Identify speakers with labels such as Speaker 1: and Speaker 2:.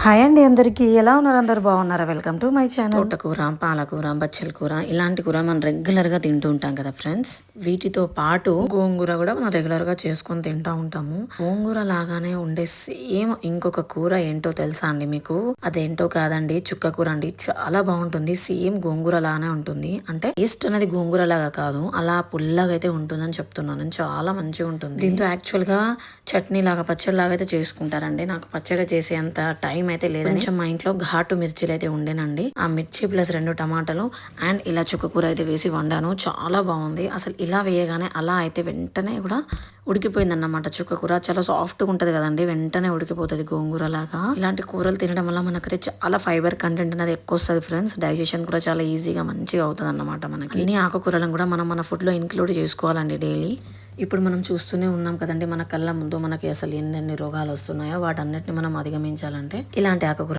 Speaker 1: Hi అండి అందరికీ ఎలా ఉన్నారు? అందరు బాగున్నారా? Welcome to my channel.
Speaker 2: తోటకూర, పాలకూర, బచ్చల కూర ఇలాంటి కూర మనం రెగ్యులర్గా తింటూ ఉంటాం కదా ఫ్రెండ్స్. వీటితో పాటు గోంగూర కూడా మనం రెగ్యులర్గా చేసుకొని తింటూ ఉంటాము. గోంగూర లాగానే ఉండే సేమ్ ఇంకొక కూర ఏంటో తెలుసా అండి మీకు? అదేంటో కాదండి, చుక్క కూర అండి. చాలా బాగుంటుంది. సేమ్ గోంగూర లాగానే ఉంటుంది. అంటే టేస్ట్ అనేది గోంగూర లాగా కాదు, అలా పుల్లగా అయితే ఉంటుందని చెప్తున్నాను. చాలా మంచిగా ఉంటుంది. దీంతో యాక్చువల్ గా చట్నీ లాగా, పచ్చడి లాగా అయితే చేసుకుంటారండి. నాకు పచ్చడి చేసేంత టైం అయితే లేదు. కొంచెం మా ఇంట్లో ఘాటు మిర్చిలు అయితే ఉండేనండి. ఆ మిర్చి ప్లస్ 2 టమాటాలు అండ్ ఇలా చుక్కకూర అయితే వేసి వండాను. చాలా బాగుంది. అసలు ఇలా వేయగానే అలా అయితే వెంటనే కూడా ఉడికిపోయింది అన్నమాట. చుక్కకూర చాలా సాఫ్ట్గా ఉంటుంది కదండి, వెంటనే ఉడికిపోతుంది గోంగూర లాగా. ఇలాంటి కూరలు తినడం వల్ల మనకైతే చాలా ఫైబర్ కంటెంట్ అనేది ఎక్కువ వస్తుంది ఫ్రెండ్స్. డైజెషన్ కూడా చాలా ఈజీగా మంచిగా అవుతుంది అన్నమాట. మనకి అన్ని ఆకుకూరలను కూడా మనం మన ఫుడ్ లో ఇంక్లూడ్ చేసుకోవాలండి డైలీ. ఇప్పుడు మనం చూస్తూనే ఉన్నాం కదండి, మన కళ్ళ ముందు మనకి అసలు ఎన్నెన్ని రోగాలు వస్తున్నాయో వాటన్నిటిని మనం అధిగమించాలంటే ఇలాంటి ఆకుకూర